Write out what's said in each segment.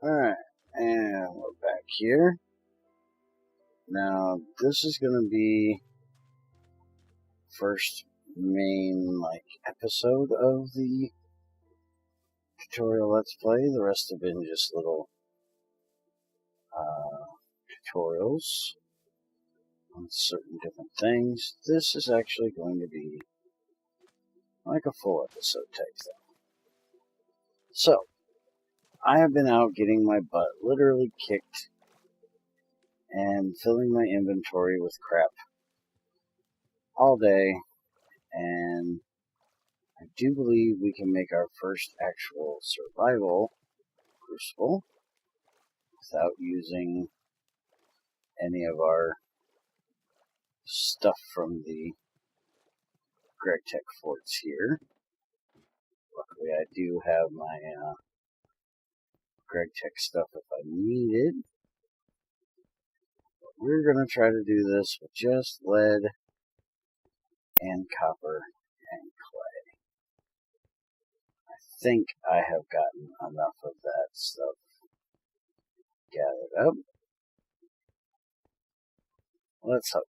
Alright, and we're back here. Now, this is going to be first main, episode of the tutorial Let's Play. The rest have been just little, tutorials on certain different things. This is actually going to be like a full episode type thing. So, I have been out getting my butt literally kicked and filling my inventory with crap all day, and I do believe we can make our first actual survival Crucible without using any of our stuff from the Gregtech forts here. Luckily I do have my Gregtech stuff if I need it. But we're going to try to do this with just lead and copper and clay. I think I have gotten enough of that stuff gathered up. Let's hope.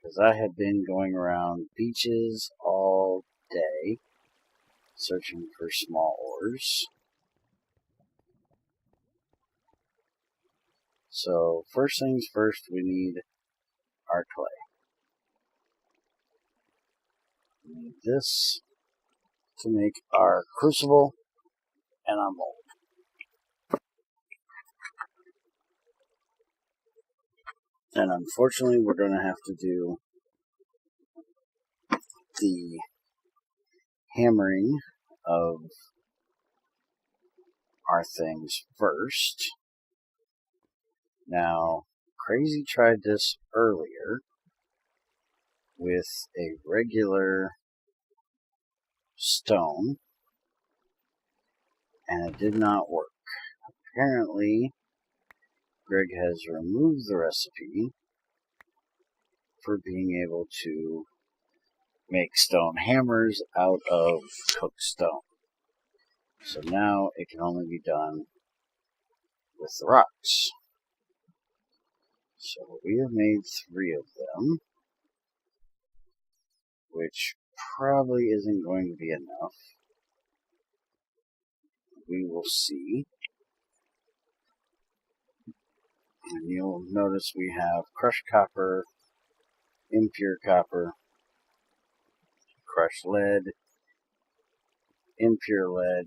Because I have been going around beaches all day searching for small ores. So, first things first, we need our clay. We need this to make our crucible and our mold. And unfortunately, we're going to have to do the hammering of our things first. Now, Crazy tried this earlier with a regular stone, and it did not work. Apparently, Greg has removed the recipe for being able to make stone hammers out of cooked stone. So now it can only be done with the rocks. So we have made 3 of them, which probably isn't going to be enough. We will see. And you'll notice we have crushed copper, impure copper, crushed lead, impure lead,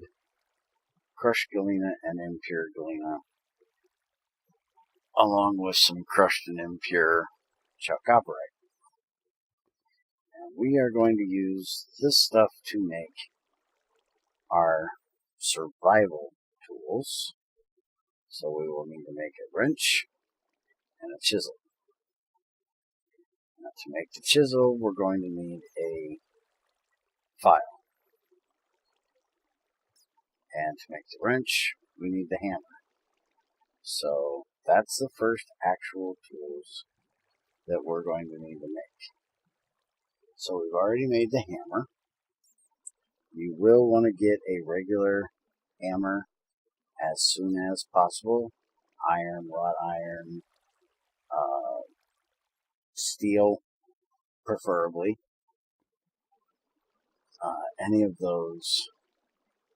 crushed galena, and impure galena, along with some crushed and impure chalcopyrite. And we are going to use this stuff to make our survival tools. So we will need to make a wrench and a chisel. Now to make the chisel, we're going to need a file. And to make the wrench, we need the hammer. So that's the first actual tools that we're going to need to make. So we've already made the hammer. You will want to get a regular hammer as soon as possible. Iron, wrought iron, steel, preferably. Any of those,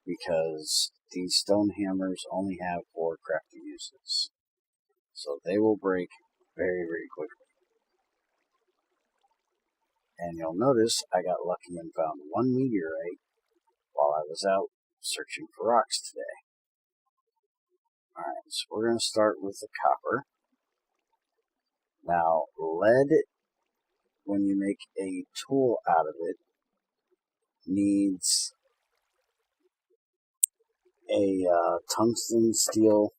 because these stone hammers only have 4 crafting uses. So they will break very, very quickly. And you'll notice I got lucky and found 1 meteorite while I was out searching for rocks today. Alright, so we're going to start with the copper. Now, lead, when you make a tool out of it, needs a tungsten steel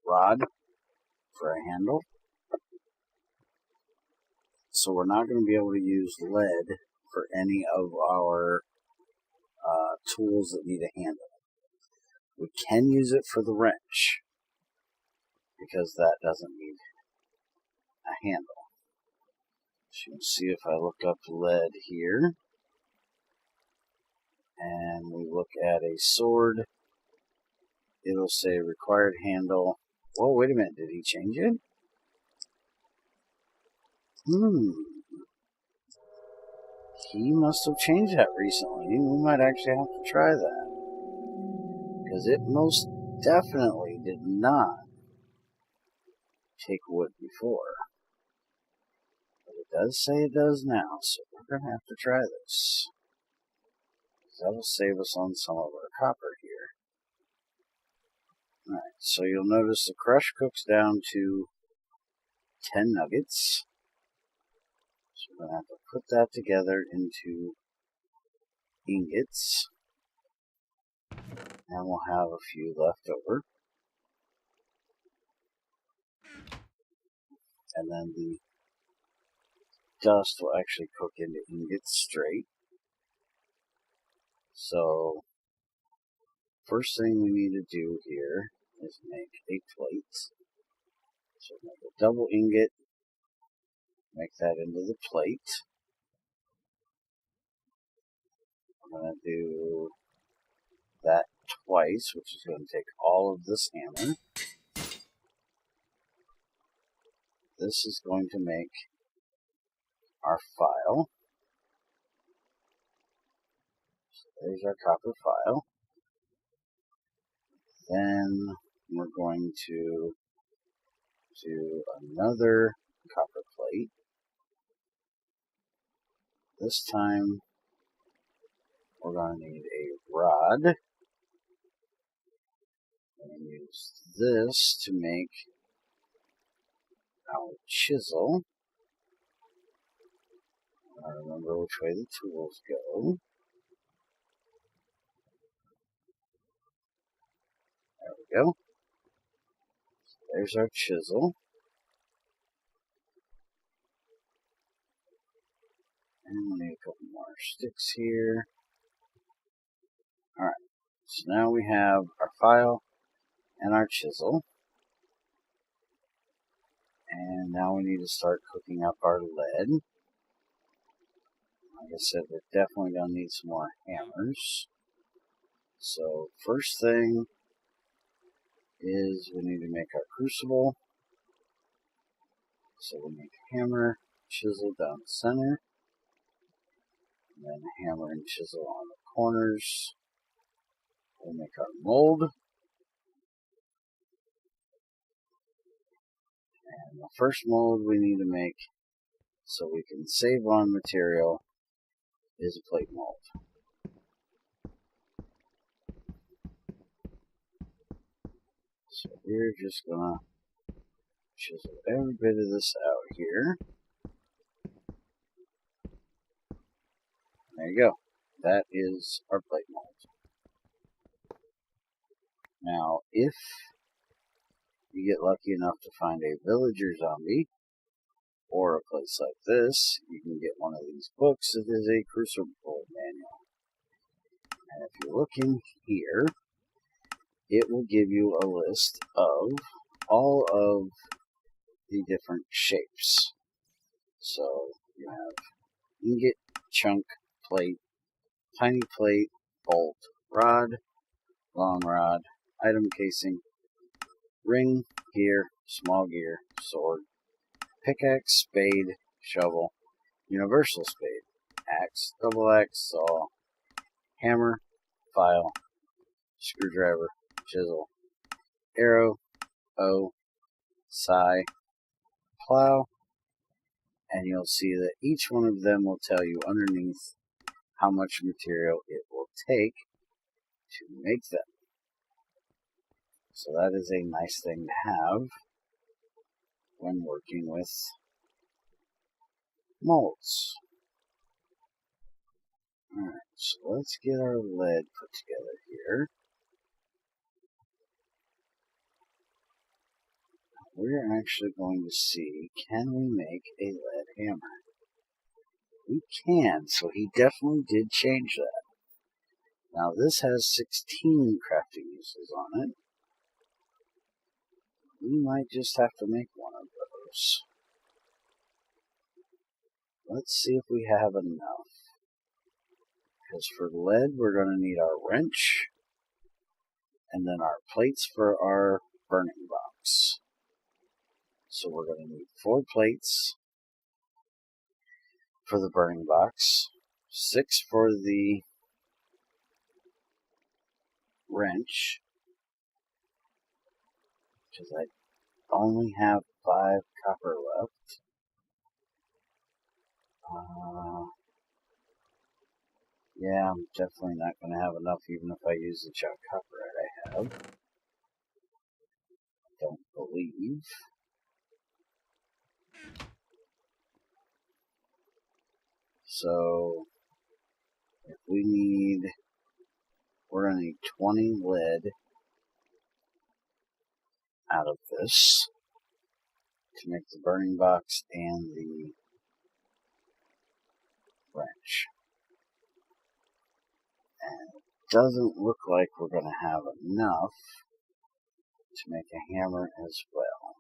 rod for a handle. So we're not going to be able to use lead for any of our tools that need a handle. We can use it for the wrench, because that doesn't need a handle. So you can see if I look up lead here, and we look at a sword it'll say required handle. Whoa, wait a minute, did he change it? He must have changed that recently. We might actually have to try that. Because it most definitely did not take wood before. But it does say it does now, so we're going to have to try this. That'll save us on some of our copper here. Alright, so you'll notice the crush cooks down to 10 nuggets. So we're going to have to put that together into ingots. And we'll have a few left over. And then the dust will actually cook into ingots straight. So, first thing we need to do here is make a plate. So make a double ingot, make that into the plate. I'm going to do that twice, which is going to take all of this hammer. This is going to make our file. So there's our copper file. Then we're going to do another copper plate. This time we're going to need a rod. And use this to make our chisel. I remember which way the tools go. There we go. So there's our chisel. And we'll need a couple more sticks here. Alright, so now we have our file and our chisel. And now we need to start cooking up our lead. Like I said, we're definitely going to need some more hammers. So first thing is we need to make our crucible. So we make hammer, chisel down the center. And then hammer and chisel on the corners. We'll make our mold. And the first mold we need to make so we can save on material is a plate mold. So we're just going to chisel every bit of this out here. There you go. That is our plate mold. Now, if you get lucky enough to find a villager zombie, or a place like this, you can get one of these books. It is a Crucible manual. And if you look in here, it will give you a list of all of the different shapes. So you have ingot, chunk, plate, tiny plate, bolt, rod, long rod, item casing, ring, gear, small gear, sword, pickaxe, spade, shovel, universal spade, axe, double axe, saw, hammer, file, screwdriver, chisel, arrow, hoe, scythe, plow, and you'll see that each one of them will tell you underneath how much material it will take to make them. So that is a nice thing to have when working with molds. Alright, so let's get our lead put together here. We're actually going to see, can we make a lead hammer? We can, so he definitely did change that. Now this has 16 crafting uses on it. We might just have to make one of those. Let's see if we have enough. Because for lead, we're going to need our wrench. And then our plates for our burning box. So we're going to need 4 plates for the burning box, 6 for the wrench, because I only have 5 copper left. Yeah, I'm definitely not going to have enough even if I use the chalk copperite I have. I don't believe. So, if we need, we're going to need 20 lead out of this to make the burning box and the wrench. And it doesn't look like we're going to have enough to make a hammer as well.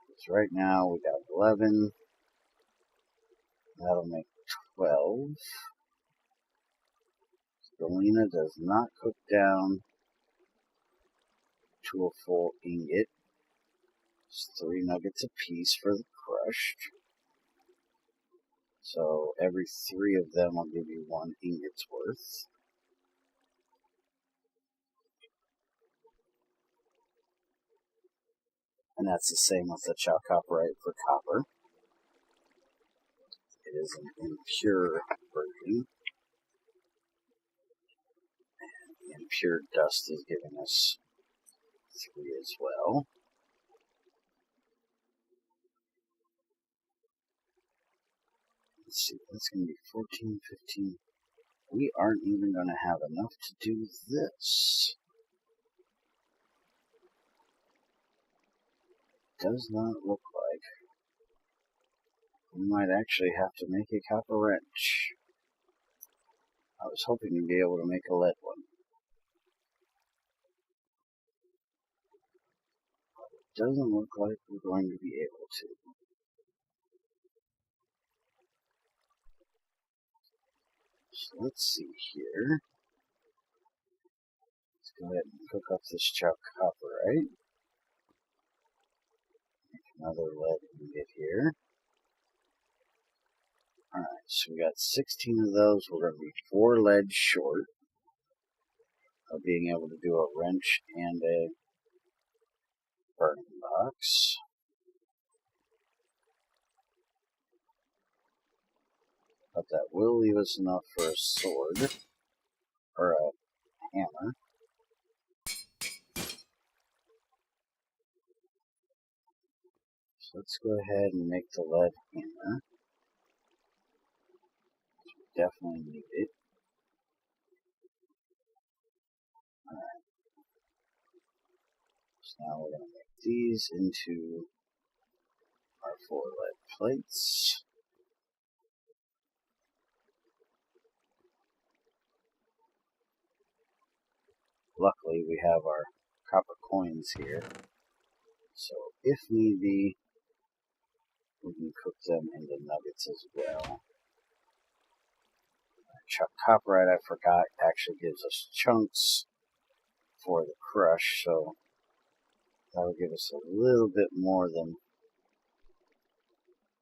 Because right now we got 11. That'll make 12. Galena does not cook down to a full ingot. It's 3 nuggets apiece for the crushed. So every 3 of them will give you 1 ingot's worth. And that's the same with the chalk copperite for copper. It is an impure version. And the impure dust is giving us 3 as well. Let's see, that's going to be 14, 15. We aren't even going to have enough to do this. Does not look like. We might actually have to make a copper wrench. I was hoping to be able to make a lead one. But it doesn't look like we're going to be able to. So let's see here. Let's go ahead and cook up this chalk copperite. Make another lead ingot here. Alright, so we got 16 of those. We're going to be 4 lead short of being able to do a wrench and a burning box. But that will leave us enough for a sword, or a hammer. So let's go ahead and make the lead hammer. We definitely need it. Alright. So now we're going to make these into our 4 lead plates. Luckily, we have our copper coins here. So if need be, we can cook them into nuggets as well. Chalk copperite, I forgot, actually gives us chunks for the crush, so that'll give us a little bit more than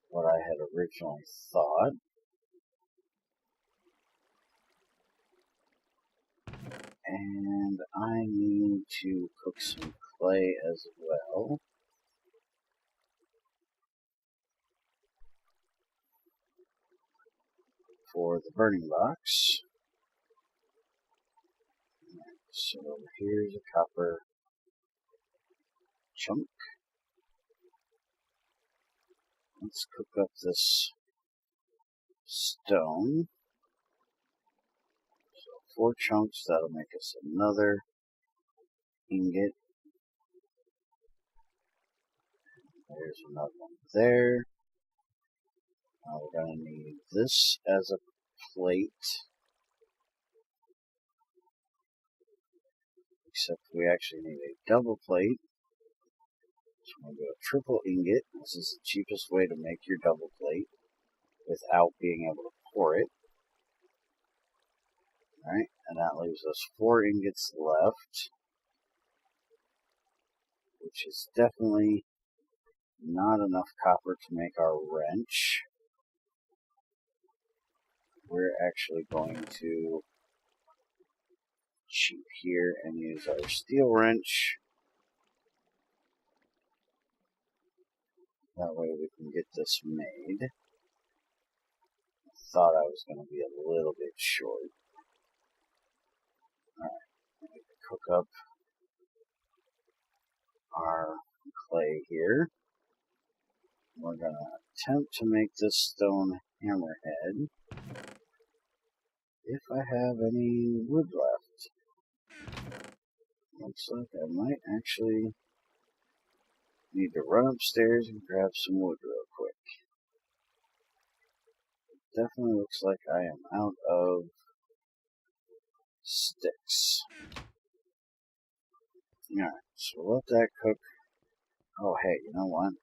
what I had originally thought. And I need to cook some clay as well. For the burning box. So here's a copper chunk. Let's cook up this stone. So 4 chunks, that'll make us another ingot. There's another one there. Now we're going to need this as a plate. Except we actually need a double plate. So we're going to do a triple ingot. This is the cheapest way to make your double plate without being able to pour it. Alright, and that leaves us 4 ingots left, which is definitely not enough copper to make our wrench. We're actually going to cheat here and use our steel wrench. That way we can get this made. I thought I was going to be a little bit short. Alright, we need to cook up our clay here. We're going to attempt to make this stone hammerhead. If I have any wood left. Looks like I might actually need to run upstairs and grab some wood real quick. It definitely looks like I am out of sticks. Alright, so let that cook. Oh, hey, you know what?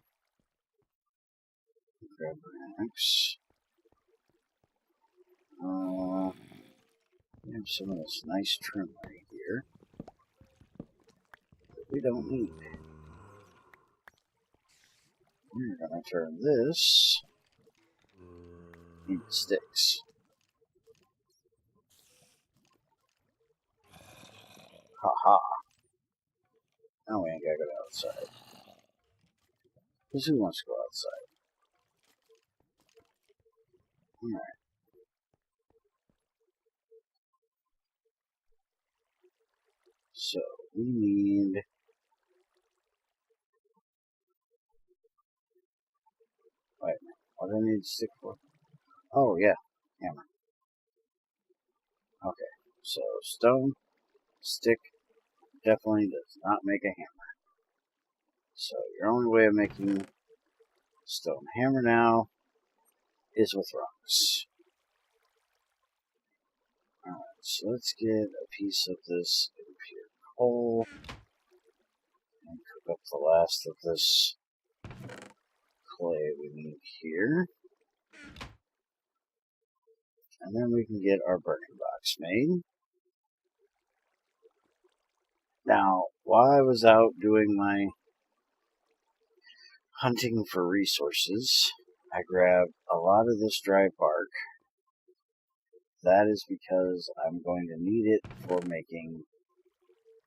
Grab an axe. We have some of this nice trim right here that we don't need. We're going to turn this into sticks. Ha-ha. Now we ain't got to go outside. Because who wants to go outside? Alright. So, we need... Wait a minute. What do I need to stick for? Oh, yeah. Hammer. Okay. So, stone, stick, definitely does not make a hammer. So, your only way of making a stone hammer now is with rocks. Alright, so let's get a piece of this impure coal and cook up the last of this clay we need here. And then we can get our burning box made. Now, while I was out doing my hunting for resources, I grabbed a lot of this dry bark. That is because I'm going to need it for making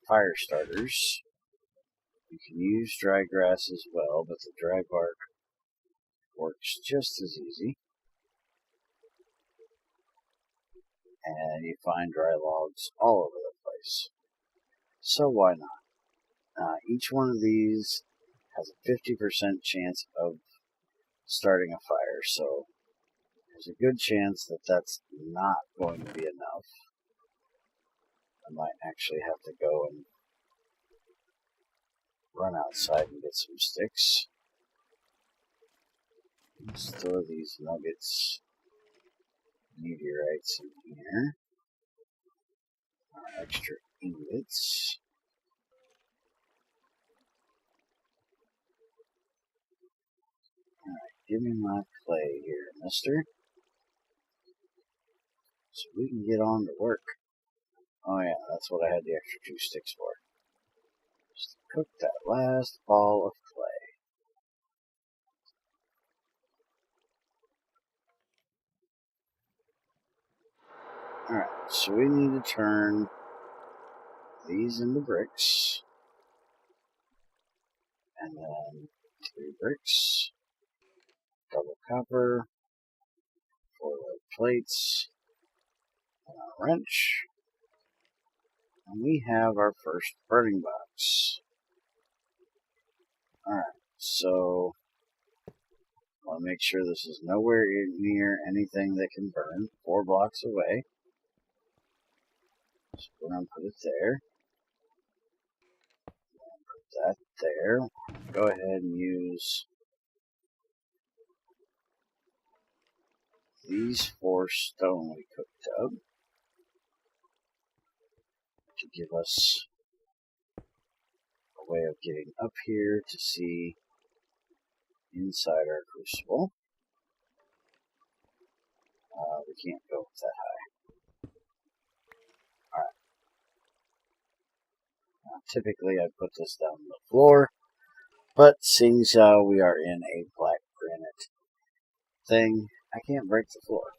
fire starters. You can use dry grass as well, but the dry bark works just as easy. And you find dry logs all over the place. So why not? Each one of these has a 50% chance of starting a fire, so there's a good chance that that's not going to be enough. I might actually have to go and run outside and get some sticks. Store these nuggets, meteorites in here. Our extra ingots. Alright, give me my clay here, mister. So we can get on to work. Oh yeah, that's what I had the extra 2 sticks for. Just to cook that last ball of clay. Alright, so we need to turn these into bricks. And then 3 bricks. Double copper. 4 lead plates. And a wrench. And we have our first burning box. Alright, so I want to make sure this is nowhere near anything that can burn. 4 blocks away. So we're going to put it there. Put that there. Go ahead and use these 4 stone we cooked up to give us a way of getting up here to see inside our crucible. We can't go that high. typically I'd put this down on the floor, but seeing as we are in a black granite thing, I can't break the floor.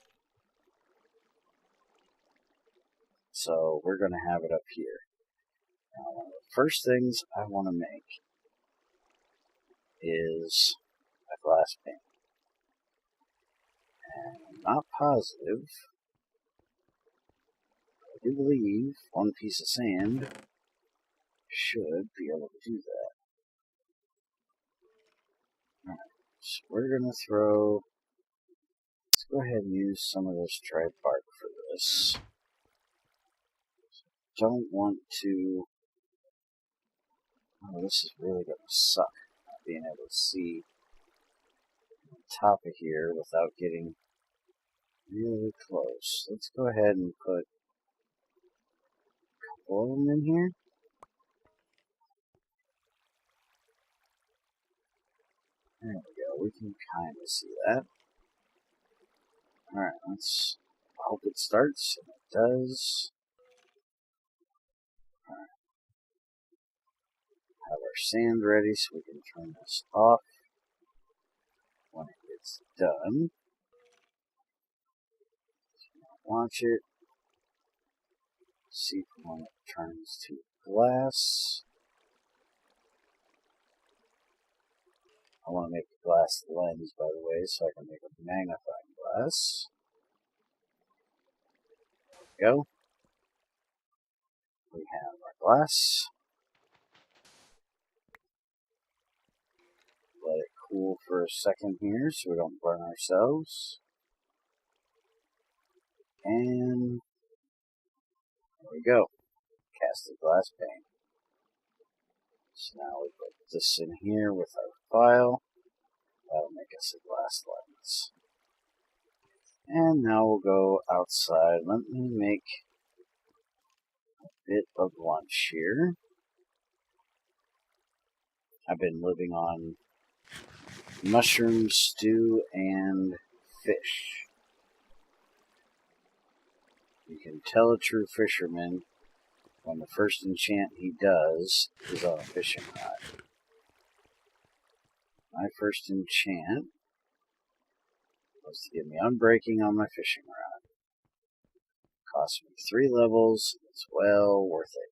So we're going to have it up here. Now, one of the first things I want to make is a glass pane. And I'm not positive. I do believe one piece of sand should be able to do that. Alright, so we're going to throw... Let's go ahead and use some of this dry bark for this. Don't want to... Oh, this is really going to suck, not being able to see on top of here without getting really close. Let's go ahead and put a couple of them in here. There we go, we can kind of see that. Alright, let's hope it starts, and it does. Alright. Have our sand ready so we can turn this off when it gets done. Watch it. See when it turns to glass. I want to make a glass lens, by the way, so I can make a magnifying glass. There we go. We have our glass. Let it cool for a second here so we don't burn ourselves. And there we go. Casted glass pane. So now we put this in here with our file. That'll make us a glass lens. And now we'll go outside. Let me make a bit of lunch here. I've been living on mushroom stew and fish. You can tell a true fisherman when the first enchant he does is on a fishing rod. My first enchant was to get me unbreaking on my fishing rod. Cost me 3 levels. It's well worth it.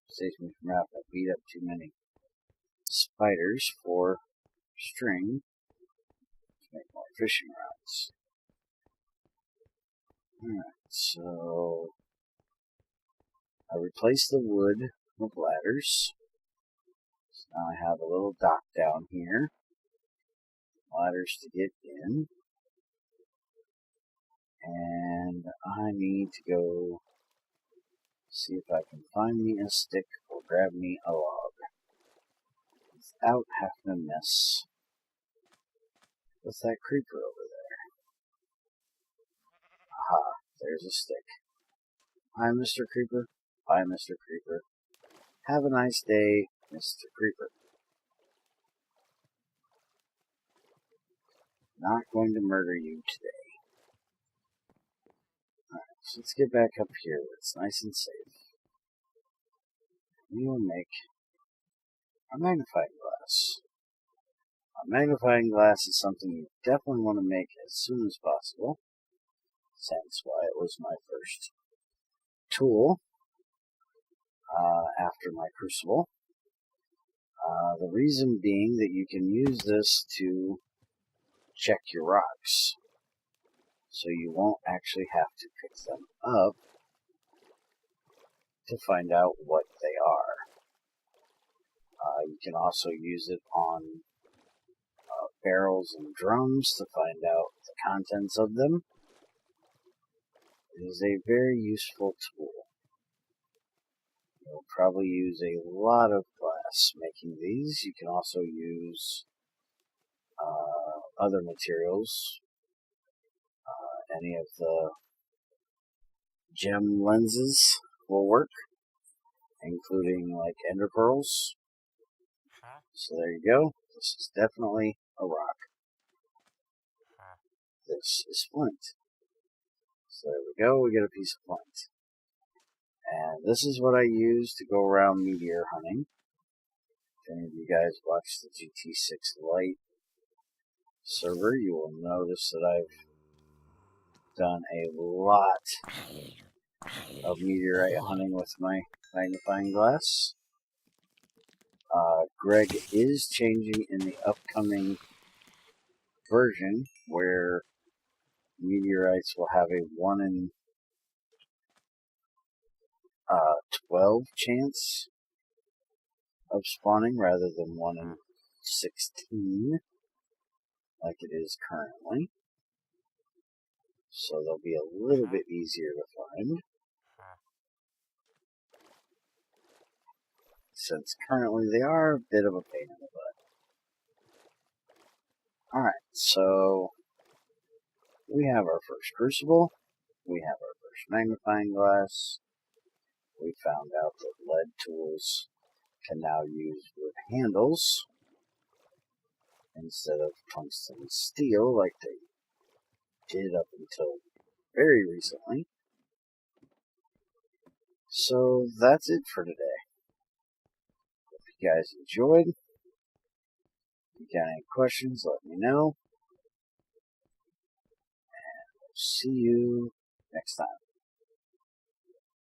Saves me from having to beat up too many spiders for string to make more fishing rods. Alright, so I replaced the wood with ladders. So now I have a little dock down here. Ladders to get in. And I need to go see if I can find me a stick or grab me a log without having to mess with that creeper over there. Aha, there's a stick. Hi, Mr. Creeper. Bye, Mr. Creeper. Have a nice day, Mr. Creeper. Not going to murder you today. Alright, so let's get back up here where it's nice and safe. We will make a magnifying glass. A magnifying glass is something you definitely want to make as soon as possible. That's why it was my first tool after my Crucible. The reason being that you can use this to check your rocks. So you won't actually have to pick them up to find out what they are. You can also use it on barrels and drums to find out the contents of them. It is a very useful tool. You'll probably use a lot of glass making these. You can also use other materials. Any of the gem lenses will work, including like ender pearls. So there you go. This is definitely a rock. This is flint. So there we go. We get a piece of flint. And this is what I use to go around meteor hunting. If any of you guys watch the GT6 Lite server, you will notice that I've done a lot of meteorite hunting with my magnifying glass. Greg is changing in the upcoming version where meteorites will have a 1 in 12 chance of spawning rather than 1 in 16 like it is currently. So they'll be a little bit easier to find. Since currently they are a bit of a pain in the butt. Alright, so we have our first Crucible. We have our first magnifying glass. We found out that lead tools can now use wood handles instead of tungsten and steel like they did up until very recently. So that's it for today. Hope you guys enjoyed. If you got any questions, let me know. And we'll see you next time.